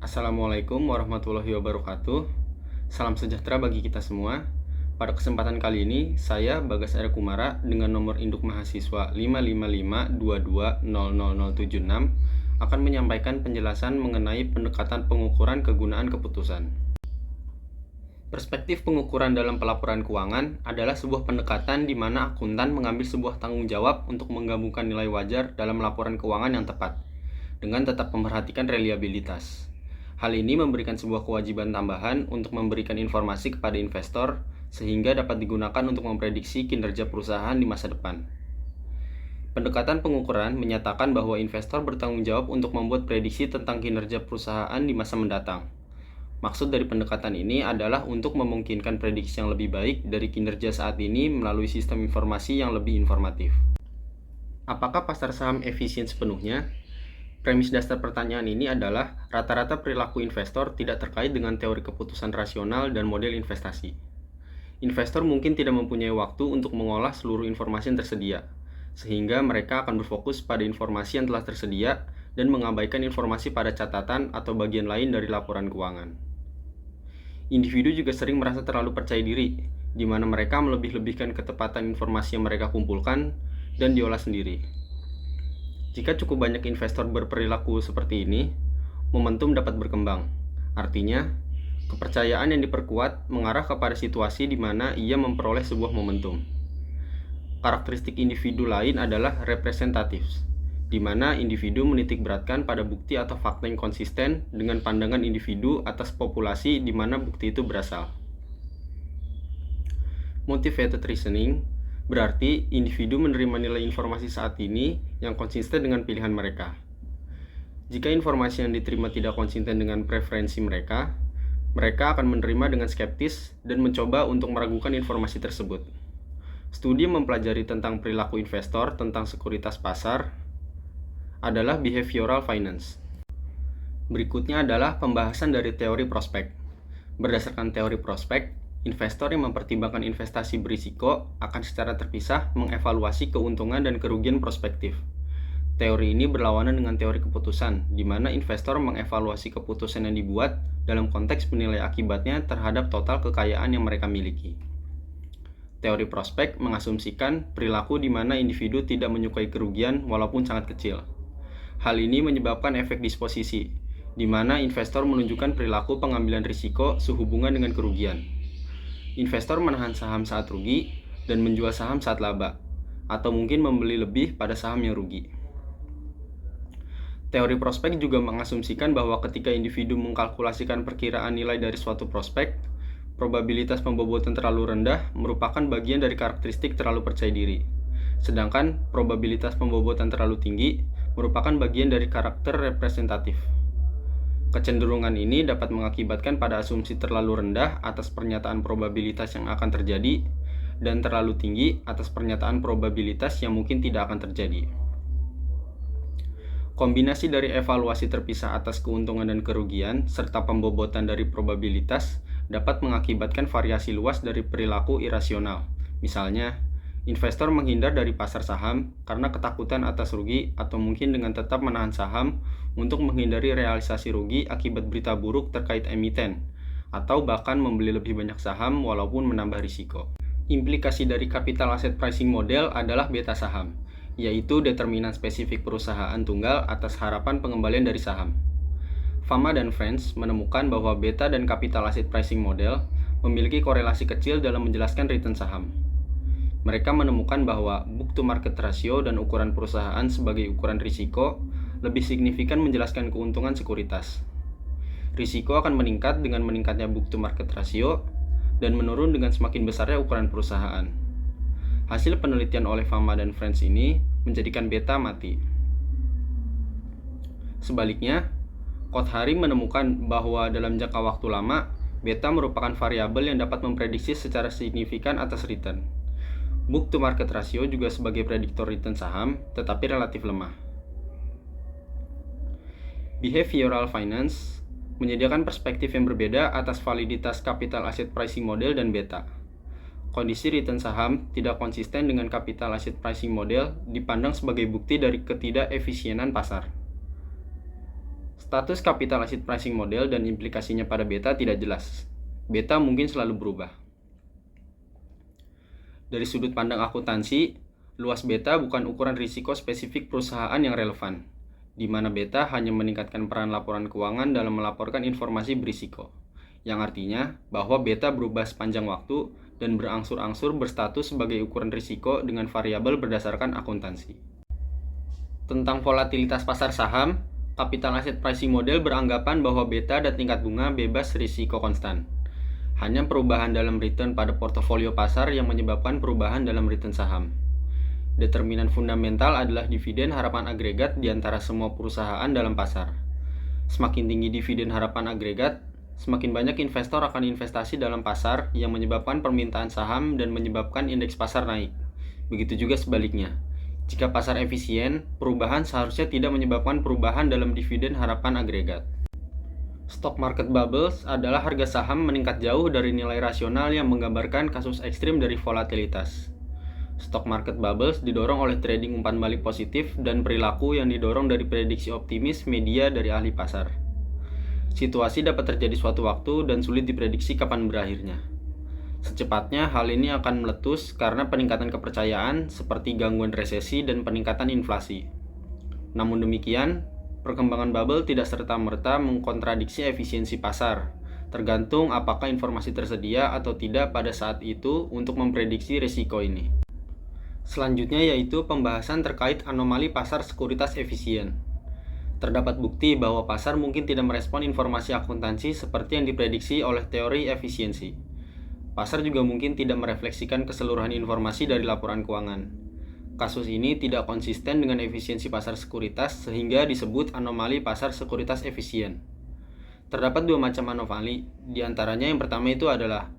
Assalamualaikum warahmatullahi wabarakatuh. Salam sejahtera bagi kita semua. Pada kesempatan kali ini, saya Bagas R. Kumara dengan nomor induk mahasiswa 55522000076 akan menyampaikan penjelasan mengenai pendekatan pengukuran kegunaan keputusan. Perspektif pengukuran dalam pelaporan keuangan adalah sebuah pendekatan di mana akuntan mengambil sebuah tanggung jawab untuk menggabungkan nilai wajar dalam laporan keuangan yang tepat, dengan tetap memperhatikan reliabilitas. Hal ini memberikan sebuah kewajiban tambahan untuk memberikan informasi kepada investor sehingga dapat digunakan untuk memprediksi kinerja perusahaan di masa depan. Pendekatan pengukuran menyatakan bahwa investor bertanggung jawab untuk membuat prediksi tentang kinerja perusahaan di masa mendatang. Maksud dari pendekatan ini adalah untuk memungkinkan prediksi yang lebih baik dari kinerja saat ini melalui sistem informasi yang lebih informatif. Apakah pasar saham efisien sepenuhnya? Premis dasar pertanyaan ini adalah rata-rata perilaku investor tidak terkait dengan teori keputusan rasional dan model investasi. Investor mungkin tidak mempunyai waktu untuk mengolah seluruh informasi yang tersedia, sehingga mereka akan berfokus pada informasi yang telah tersedia dan mengabaikan informasi pada catatan atau bagian lain dari laporan keuangan. Individu juga sering merasa terlalu percaya diri, di mana mereka melebih-lebihkan ketepatan informasi yang mereka kumpulkan dan diolah sendiri. Jika cukup banyak investor berperilaku seperti ini, momentum dapat berkembang. Artinya, kepercayaan yang diperkuat mengarah kepada situasi di mana ia memperoleh sebuah momentum. Karakteristik individu lain adalah representatif, di mana individu menitik beratkan pada bukti atau fakta yang konsisten dengan pandangan individu atas populasi di mana bukti itu berasal. Motivated reasoning berarti individu menerima nilai informasi saat ini yang konsisten dengan pilihan mereka. Jika informasi yang diterima tidak konsisten dengan preferensi mereka, mereka akan menerima dengan skeptis dan mencoba untuk meragukan informasi tersebut. Studi mempelajari tentang perilaku investor tentang sekuritas pasar adalah behavioral finance. Berikutnya adalah pembahasan dari teori prospek. Berdasarkan teori prospek, investor yang mempertimbangkan investasi berisiko akan secara terpisah mengevaluasi keuntungan dan kerugian prospektif. Teori ini berlawanan dengan teori keputusan, di mana investor mengevaluasi keputusan yang dibuat dalam konteks penilai akibatnya terhadap total kekayaan yang mereka miliki. Teori prospek mengasumsikan perilaku di mana individu tidak menyukai kerugian walaupun sangat kecil. Hal ini menyebabkan efek disposisi, di mana investor menunjukkan perilaku pengambilan risiko sehubungan dengan kerugian. Investor menahan saham saat rugi dan menjual saham saat laba, atau mungkin membeli lebih pada saham yang rugi. Teori prospek juga mengasumsikan bahwa ketika individu mengkalkulasikan perkiraan nilai dari suatu prospek, probabilitas pembobotan terlalu rendah merupakan bagian dari karakteristik terlalu percaya diri, sedangkan probabilitas pembobotan terlalu tinggi merupakan bagian dari karakter representatif. Kecenderungan ini dapat mengakibatkan pada asumsi terlalu rendah atas pernyataan probabilitas yang akan terjadi dan terlalu tinggi atas pernyataan probabilitas yang mungkin tidak akan terjadi. Kombinasi dari evaluasi terpisah atas keuntungan dan kerugian serta pembobotan dari probabilitas dapat mengakibatkan variasi luas dari perilaku irasional. Misalnya, investor menghindar dari pasar saham karena ketakutan atas rugi atau mungkin dengan tetap menahan saham untuk menghindari realisasi rugi akibat berita buruk terkait emiten, atau bahkan membeli lebih banyak saham walaupun menambah risiko. Implikasi dari capital asset pricing model adalah beta saham, yaitu determinan spesifik perusahaan tunggal atas harapan pengembalian dari saham. Fama dan Friends menemukan bahwa beta dan capital asset pricing model memiliki korelasi kecil dalam menjelaskan return saham. Mereka menemukan bahwa book to market ratio dan ukuran perusahaan sebagai ukuran risiko lebih signifikan menjelaskan keuntungan sekuritas. Risiko akan meningkat dengan meningkatnya book to market ratio dan menurun dengan semakin besarnya ukuran perusahaan. Hasil penelitian oleh Fama dan Friends ini menjadikan beta mati. Sebaliknya, Kothari menemukan bahwa dalam jangka waktu lama, beta merupakan variabel yang dapat memprediksi secara signifikan atas return. Book to market ratio juga sebagai prediktor return saham, tetapi relatif lemah. Behavioral finance menyediakan perspektif yang berbeda atas validitas capital asset pricing model dan beta. Kondisi return saham tidak konsisten dengan capital asset pricing model dipandang sebagai bukti dari ketidakefisienan pasar. Status capital asset pricing model dan implikasinya pada beta tidak jelas. Beta mungkin selalu berubah. Dari sudut pandang akuntansi, luas beta bukan ukuran risiko spesifik perusahaan yang relevan, di mana beta hanya meningkatkan peran laporan keuangan dalam melaporkan informasi berisiko, yang artinya bahwa beta berubah sepanjang waktu dan berangsur-angsur berstatus sebagai ukuran risiko dengan variabel berdasarkan akuntansi. Tentang volatilitas pasar saham, capital asset pricing model beranggapan bahwa beta dan tingkat bunga bebas risiko konstan. Hanya perubahan dalam return pada portofolio pasar yang menyebabkan perubahan dalam return saham. Determinan fundamental adalah dividen harapan agregat di antara semua perusahaan dalam pasar. Semakin tinggi dividen harapan agregat, semakin banyak investor akan investasi dalam pasar yang menyebabkan permintaan saham dan menyebabkan indeks pasar naik. Begitu juga sebaliknya. Jika pasar efisien, perubahan seharusnya tidak menyebabkan perubahan dalam dividen harapan agregat. Stock market bubbles adalah harga saham meningkat jauh dari nilai rasional yang menggambarkan kasus ekstrim dari volatilitas. Stock market bubbles didorong oleh trading umpan balik positif dan perilaku yang didorong dari prediksi optimis media dari ahli pasar. Situasi dapat terjadi suatu waktu dan sulit diprediksi kapan berakhirnya. Secepatnya, hal ini akan meletus karena peningkatan kepercayaan seperti gangguan resesi dan peningkatan inflasi. Namun demikian, perkembangan bubble tidak serta-merta mengkontradiksi efisiensi pasar, tergantung apakah informasi tersedia atau tidak pada saat itu untuk memprediksi risiko ini. Selanjutnya yaitu pembahasan terkait anomali pasar sekuritas efisien. Terdapat bukti bahwa pasar mungkin tidak merespon informasi akuntansi seperti yang diprediksi oleh teori efisiensi. Pasar juga mungkin tidak merefleksikan keseluruhan informasi dari laporan keuangan. Kasus ini tidak konsisten dengan efisiensi pasar sekuritas sehingga disebut anomali pasar sekuritas efisien. Terdapat dua macam anomali, di antaranya yang pertama itu adalah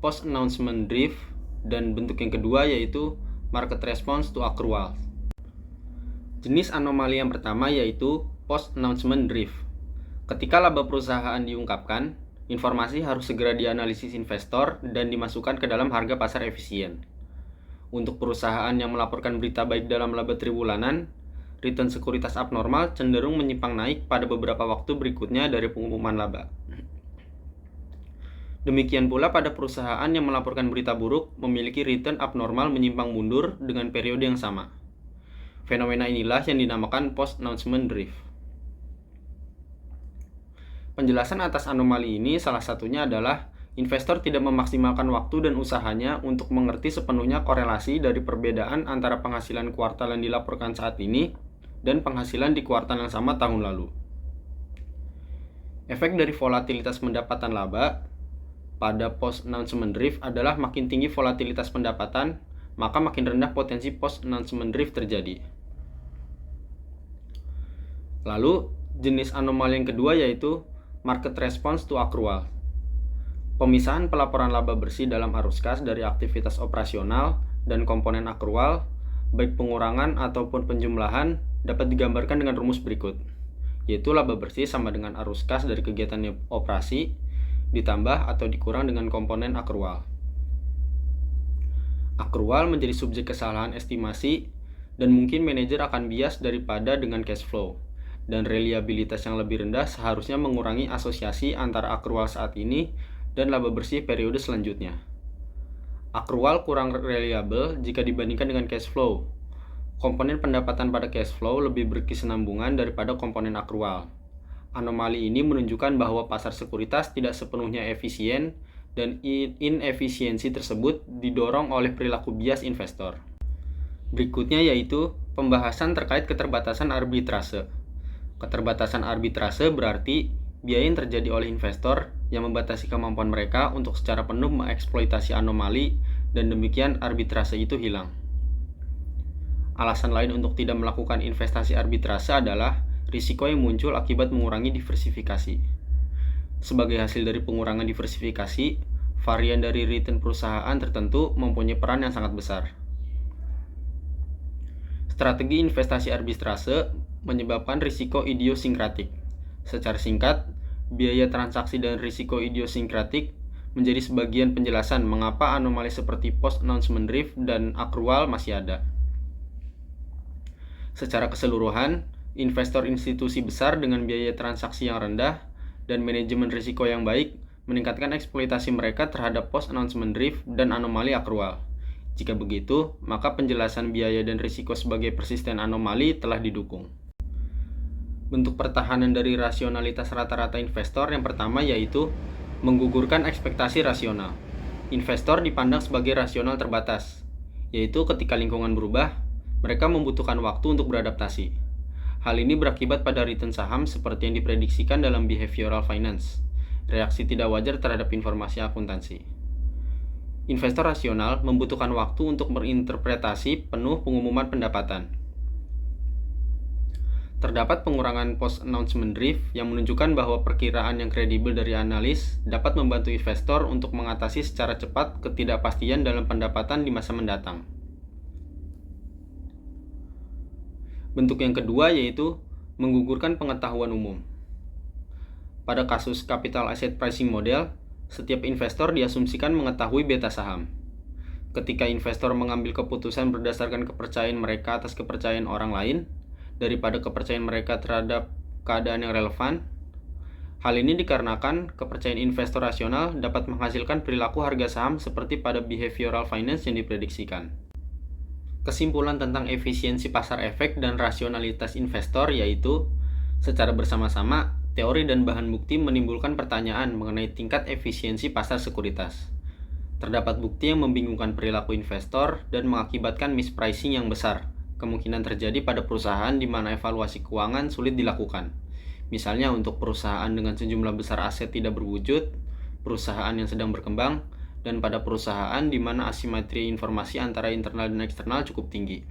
post-announcement drift dan bentuk yang kedua yaitu market response to accrual. Jenis anomali yang pertama yaitu post-announcement drift. Ketika laba perusahaan diungkapkan, informasi harus segera dianalisis investor dan dimasukkan ke dalam harga pasar efisien. Untuk perusahaan yang melaporkan berita baik dalam laba triwulanan, return sekuritas abnormal cenderung menyimpang naik pada beberapa waktu berikutnya dari pengumuman laba. Demikian pula pada perusahaan yang melaporkan berita buruk memiliki return abnormal menyimpang mundur dengan periode yang sama. Fenomena inilah yang dinamakan post-announcement drift. Penjelasan atas anomali ini salah satunya adalah investor tidak memaksimalkan waktu dan usahanya untuk mengerti sepenuhnya korelasi dari perbedaan antara penghasilan kuartal yang dilaporkan saat ini dan penghasilan di kuartal yang sama tahun lalu. Efek dari volatilitas pendapatan laba pada post-announcement drift adalah makin tinggi volatilitas pendapatan, maka makin rendah potensi post-announcement drift terjadi. Lalu, jenis anomali yang kedua yaitu market response to accrual. Pemisahan pelaporan laba bersih dalam arus kas dari aktivitas operasional dan komponen akrual, baik pengurangan ataupun penjumlahan, dapat digambarkan dengan rumus berikut, yaitu laba bersih sama dengan arus kas dari kegiatan operasi, ditambah atau dikurang dengan komponen akrual. Akrual menjadi subjek kesalahan estimasi, dan mungkin manajer akan bias daripada dengan cash flow, dan reliabilitas yang lebih rendah seharusnya mengurangi asosiasi antara akrual saat ini dan laba bersih periode selanjutnya. Akrual kurang reliable jika dibandingkan dengan cash flow. Komponen pendapatan pada cash flow lebih berkesinambungan daripada komponen akrual. Anomali ini menunjukkan bahwa pasar sekuritas tidak sepenuhnya efisien dan inefisiensi tersebut didorong oleh perilaku bias investor. Berikutnya yaitu pembahasan terkait keterbatasan arbitrase. Keterbatasan arbitrase berarti biaya yang terjadi oleh investor yang membatasi kemampuan mereka untuk secara penuh mengeksploitasi anomali dan demikian arbitrase itu hilang. Alasan lain untuk tidak melakukan investasi arbitrase adalah risiko yang muncul akibat mengurangi diversifikasi. Sebagai hasil dari pengurangan diversifikasi, varian dari return perusahaan tertentu mempunyai peran yang sangat besar. Strategi investasi arbitrase menyebabkan risiko idiosinkratik. Secara singkat, biaya transaksi dan risiko idiosinkratik menjadi sebagian penjelasan mengapa anomali seperti post-announcement drift dan akrual masih ada. Secara keseluruhan, Investor institusi besar dengan biaya transaksi yang rendah dan manajemen risiko yang baik meningkatkan eksploitasi mereka terhadap post-announcement drift dan anomali akrual. Jika begitu, maka penjelasan biaya dan risiko sebagai persisten anomali telah didukung. Bentuk pertahanan dari rasionalitas rata-rata investor yang pertama yaitu menggugurkan ekspektasi rasional. Investor dipandang sebagai rasional terbatas, yaitu ketika lingkungan berubah, mereka membutuhkan waktu untuk beradaptasi. Hal ini berakibat pada return saham seperti yang diprediksikan dalam behavioral finance, reaksi tidak wajar terhadap informasi akuntansi. Investor rasional membutuhkan waktu untuk berinterpretasi penuh pengumuman pendapatan. Terdapat pengurangan post-announcement drift yang menunjukkan bahwa perkiraan yang kredibel dari analis dapat membantu investor untuk mengatasi secara cepat ketidakpastian dalam pendapatan di masa mendatang. Bentuk yang kedua yaitu menggugurkan pengetahuan umum. Pada kasus capital asset pricing model, setiap investor diasumsikan mengetahui beta saham. Ketika investor mengambil keputusan berdasarkan kepercayaan mereka atas kepercayaan orang lain, daripada kepercayaan mereka terhadap keadaan yang relevan, hal ini dikarenakan kepercayaan investor rasional dapat menghasilkan perilaku harga saham seperti pada behavioral finance yang diprediksikan. Kesimpulan tentang efisiensi pasar efek dan rasionalitas investor yaitu, secara bersama-sama, teori dan bahan bukti menimbulkan pertanyaan mengenai tingkat efisiensi pasar sekuritas. Terdapat bukti yang membingungkan perilaku investor dan mengakibatkan mispricing yang besar, kemungkinan terjadi pada perusahaan di mana evaluasi keuangan sulit dilakukan. Misalnya untuk perusahaan dengan sejumlah besar aset tidak berwujud, perusahaan yang sedang berkembang, dan pada perusahaan di mana asimetri informasi antara internal dan eksternal cukup tinggi.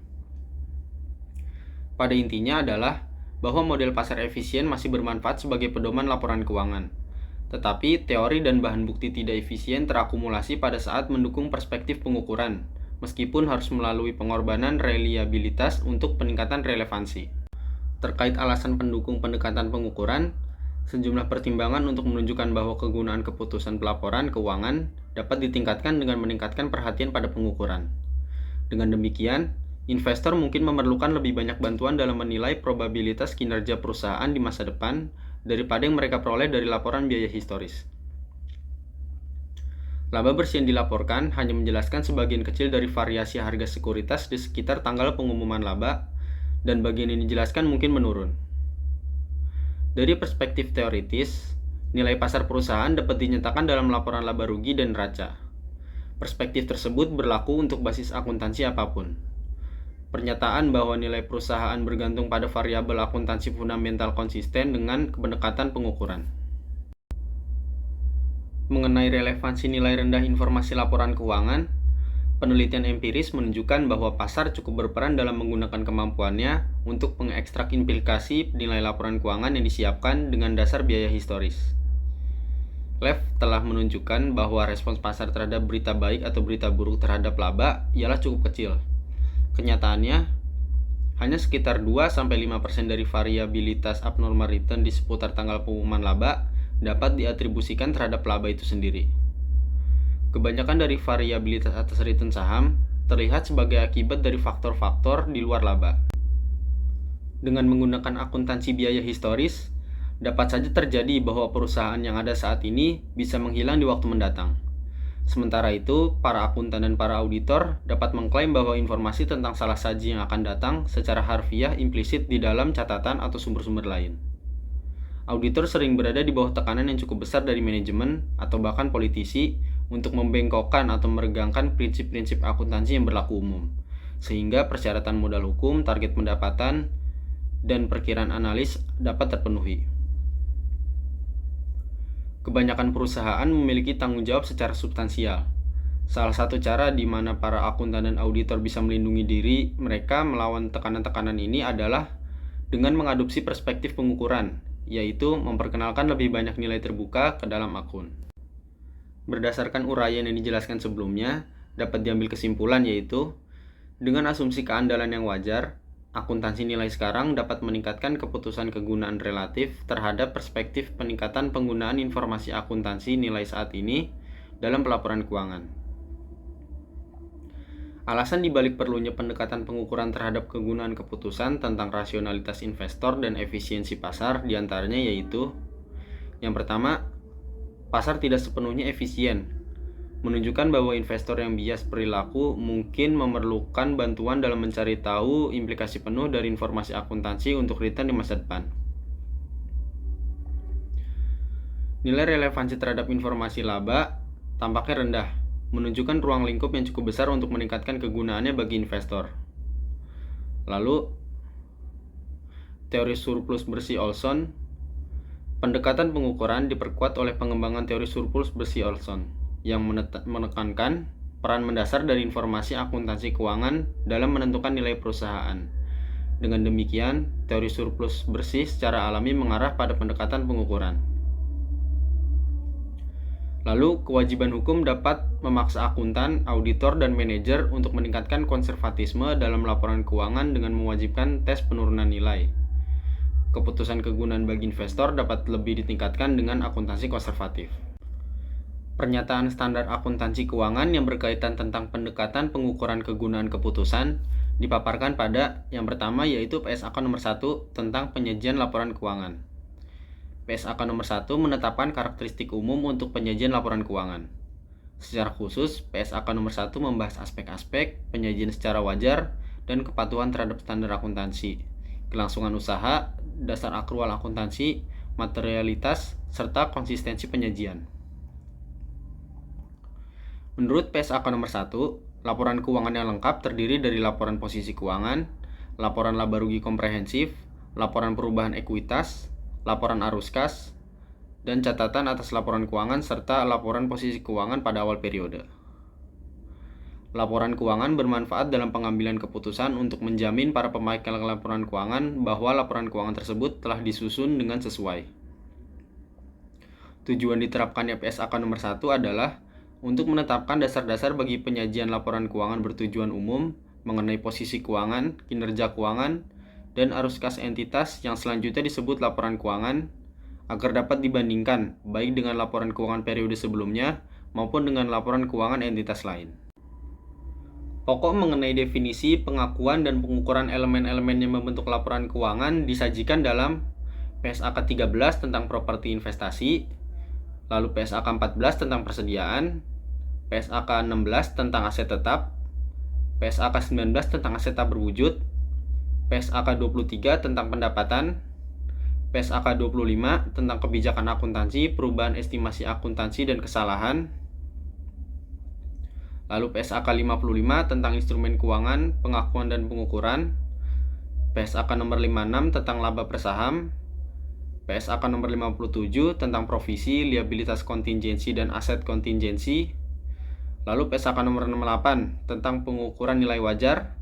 Pada intinya adalah bahwa model pasar efisien masih bermanfaat sebagai pedoman laporan keuangan. Tetapi teori dan bahan bukti tidak efisien terakumulasi pada saat mendukung perspektif pengukuran, meskipun harus melalui pengorbanan reliabilitas untuk peningkatan relevansi. Terkait alasan pendukung pendekatan pengukuran, sejumlah pertimbangan untuk menunjukkan bahwa kegunaan keputusan pelaporan keuangan dapat ditingkatkan dengan meningkatkan perhatian pada pengukuran. Dengan demikian, investor mungkin memerlukan lebih banyak bantuan dalam menilai probabilitas kinerja perusahaan di masa depan daripada yang mereka peroleh dari laporan biaya historis. Laba bersih yang dilaporkan hanya menjelaskan sebagian kecil dari variasi harga sekuritas di sekitar tanggal pengumuman laba, dan bagian ini dijelaskan mungkin menurun. Dari perspektif teoritis, nilai pasar perusahaan dapat dinyatakan dalam laporan laba rugi dan neraca. Perspektif tersebut berlaku untuk basis akuntansi apapun. Pernyataan bahwa nilai perusahaan bergantung pada variabel akuntansi fundamental konsisten dengan pendekatan pengukuran. Mengenai relevansi nilai rendah informasi laporan keuangan, penelitian empiris menunjukkan bahwa pasar cukup berperan dalam menggunakan kemampuannya untuk mengekstrak implikasi nilai laporan keuangan yang disiapkan dengan dasar biaya historis. Lev telah menunjukkan bahwa respons pasar terhadap berita baik atau berita buruk terhadap laba ialah cukup kecil. Kenyataannya, hanya sekitar 2-5% dari variabilitas abnormal return di seputar tanggal pengumuman laba dapat diatribusikan terhadap laba itu sendiri. Kebanyakan dari variabilitas atas return saham terlihat sebagai akibat dari faktor-faktor di luar laba. Dengan menggunakan akuntansi biaya historis, dapat saja terjadi bahwa perusahaan yang ada saat ini bisa menghilang di waktu mendatang. Sementara itu, para akuntan dan para auditor dapat mengklaim bahwa informasi tentang salah saji yang akan datang secara harfiah implisit di dalam catatan atau sumber-sumber lain. Auditor sering berada di bawah tekanan yang cukup besar dari manajemen atau bahkan politisi untuk membengkokkan atau meregangkan prinsip-prinsip akuntansi yang berlaku umum, sehingga persyaratan modal hukum, target pendapatan, dan perkiraan analis dapat terpenuhi. Kebanyakan perusahaan memiliki tanggung jawab secara substansial. Salah satu cara di mana para akuntan dan auditor bisa melindungi diri mereka melawan tekanan-tekanan ini adalah dengan mengadopsi perspektif pengukuran, yaitu memperkenalkan lebih banyak nilai terbuka ke dalam akun. Berdasarkan uraian yang dijelaskan sebelumnya, dapat diambil kesimpulan yaitu, dengan asumsi keandalan yang wajar, akuntansi nilai sekarang dapat meningkatkan keputusan kegunaan relatif terhadap perspektif peningkatan penggunaan informasi akuntansi nilai saat ini dalam pelaporan keuangan. Alasan dibalik perlunya pendekatan pengukuran terhadap kegunaan keputusan tentang rasionalitas investor dan efisiensi pasar diantaranya yaitu: yang pertama, pasar tidak sepenuhnya efisien, menunjukkan bahwa investor yang bias perilaku mungkin memerlukan bantuan dalam mencari tahu implikasi penuh dari informasi akuntansi untuk return di masa depan. Nilai relevansi terhadap informasi laba tampaknya rendah, menunjukkan ruang lingkup yang cukup besar untuk meningkatkan kegunaannya bagi investor. Lalu, teori surplus bersih Olson. Pendekatan pengukuran diperkuat oleh pengembangan teori surplus bersih Olson yang menekankan peran mendasar dari informasi akuntansi keuangan dalam menentukan nilai perusahaan. Dengan demikian, teori surplus bersih secara alami mengarah pada pendekatan pengukuran. Lalu, kewajiban hukum dapat memaksa akuntan, auditor, dan manajer untuk meningkatkan konservatisme dalam laporan keuangan dengan mewajibkan tes penurunan nilai. Keputusan kegunaan bagi investor dapat lebih ditingkatkan dengan akuntansi konservatif. Pernyataan standar akuntansi keuangan yang berkaitan tentang pendekatan pengukuran kegunaan keputusan dipaparkan pada yang pertama yaitu PSAK nomor 1 tentang penyajian laporan keuangan. PSAK nomor 1 menetapkan karakteristik umum untuk penyajian laporan keuangan. Secara khusus, PSAK nomor 1 membahas aspek-aspek penyajian secara wajar dan kepatuhan terhadap standar akuntansi, kelangsungan usaha, dasar akrual akuntansi, materialitas, serta konsistensi penyajian. Menurut PSAK nomor 1, laporan keuangan yang lengkap terdiri dari laporan posisi keuangan, laporan laba rugi komprehensif, laporan perubahan ekuitas, laporan arus kas, dan catatan atas laporan keuangan serta laporan posisi keuangan pada awal periode. Laporan keuangan bermanfaat dalam pengambilan keputusan untuk menjamin para pemakai laporan keuangan bahwa laporan keuangan tersebut telah disusun dengan sesuai. Tujuan diterapkannya PSAK nomor 1 adalah untuk menetapkan dasar-dasar bagi penyajian laporan keuangan bertujuan umum mengenai posisi keuangan, kinerja keuangan, dan arus kas entitas yang selanjutnya disebut laporan keuangan agar dapat dibandingkan baik dengan laporan keuangan periode sebelumnya maupun dengan laporan keuangan entitas lain. Pokok mengenai definisi, pengakuan, dan pengukuran elemen-elemen yang membentuk laporan keuangan disajikan dalam PSAK 13 tentang properti investasi, lalu PSAK 14 tentang persediaan, PSAK 16 tentang aset tetap, PSAK 19 tentang aset tak berwujud, PSAK 23 tentang pendapatan, PSAK 25 tentang kebijakan akuntansi, perubahan estimasi akuntansi dan kesalahan, lalu PSAK 55 tentang instrumen keuangan, pengakuan dan pengukuran, PSAK nomor 56 tentang laba per saham, PSAK nomor 57 tentang provisi, liabilitas kontingensi dan aset kontingensi, lalu PSAK nomor 68 tentang pengukuran nilai wajar,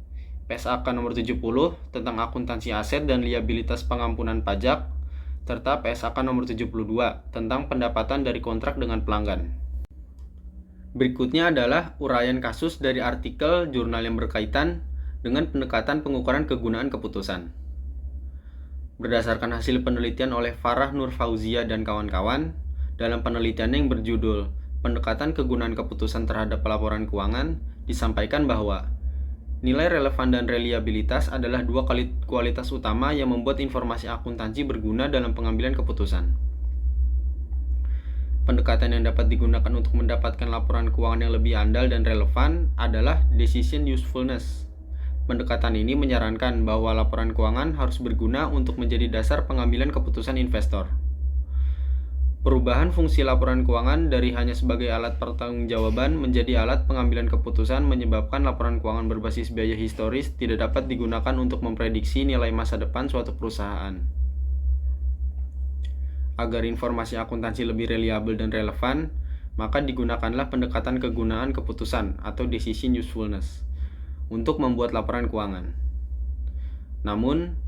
PSAK nomor 70 tentang akuntansi aset dan liabilitas pengampunan pajak, serta PSAK nomor 72 tentang pendapatan dari kontrak dengan pelanggan. Berikutnya adalah uraian kasus dari artikel jurnal yang berkaitan dengan pendekatan pengukuran kegunaan keputusan. Berdasarkan hasil penelitian oleh Farah Nur Fauzia dan kawan-kawan, dalam penelitiannya yang berjudul Pendekatan Kegunaan Keputusan Terhadap Pelaporan Keuangan, disampaikan bahwa nilai relevan dan reliabilitas adalah dua kualitas utama yang membuat informasi akuntansi berguna dalam pengambilan keputusan. Pendekatan yang dapat digunakan untuk mendapatkan laporan keuangan yang lebih andal dan relevan adalah decision usefulness. Pendekatan ini menyarankan bahwa laporan keuangan harus berguna untuk menjadi dasar pengambilan keputusan investor. Perubahan fungsi laporan keuangan dari hanya sebagai alat pertanggungjawaban menjadi alat pengambilan keputusan menyebabkan laporan keuangan berbasis biaya historis tidak dapat digunakan untuk memprediksi nilai masa depan suatu perusahaan. Agar informasi akuntansi lebih reliabel dan relevan, maka digunakanlah pendekatan kegunaan keputusan atau decision usefulness untuk membuat laporan keuangan. Namun,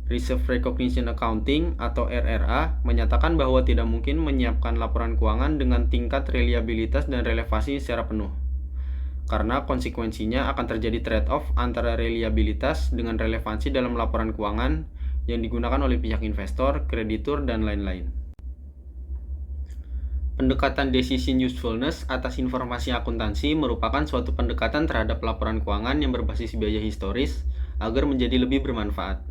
Reserve Recognition Accounting atau RRA menyatakan bahwa tidak mungkin menyiapkan laporan keuangan dengan tingkat reliabilitas dan relevansi secara penuh, karena konsekuensinya akan terjadi trade-off antara reliabilitas dengan relevansi dalam laporan keuangan yang digunakan oleh pihak investor, kreditur, dan lain-lain. Pendekatan decision usefulness atas informasi akuntansi merupakan suatu pendekatan terhadap laporan keuangan yang berbasis biaya historis agar menjadi lebih bermanfaat.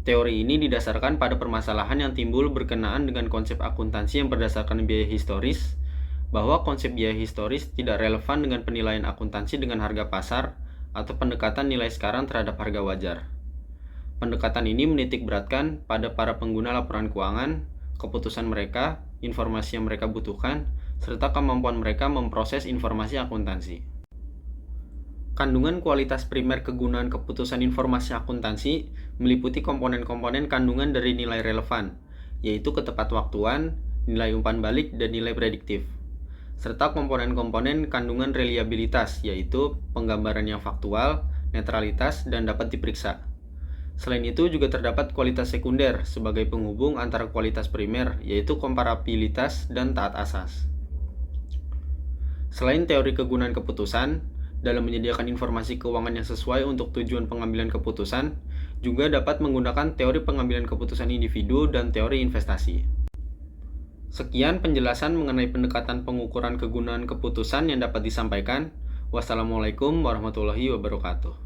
Teori ini didasarkan pada permasalahan yang timbul berkenaan dengan konsep akuntansi yang berdasarkan biaya historis, bahwa konsep biaya historis tidak relevan dengan penilaian akuntansi dengan harga pasar atau pendekatan nilai sekarang terhadap harga wajar. Pendekatan ini menitik beratkan pada para pengguna laporan keuangan, keputusan mereka, informasi yang mereka butuhkan, serta kemampuan mereka memproses informasi akuntansi. Kandungan kualitas primer kegunaan keputusan informasi akuntansi meliputi komponen-komponen kandungan dari nilai relevan, yaitu ketepatwaktuan, nilai umpan balik, dan nilai prediktif, serta komponen-komponen kandungan reliabilitas, yaitu penggambaran yang faktual, netralitas, dan dapat diperiksa. Selain itu juga terdapat kualitas sekunder sebagai penghubung antara kualitas primer, yaitu komparabilitas dan taat asas. Selain teori kegunaan keputusan, dalam menyediakan informasi keuangan yang sesuai untuk tujuan pengambilan keputusan, juga dapat menggunakan teori pengambilan keputusan individu dan teori investasi. Sekian penjelasan mengenai pendekatan pengukuran kegunaan keputusan yang dapat disampaikan. Wassalamualaikum warahmatullahi wabarakatuh.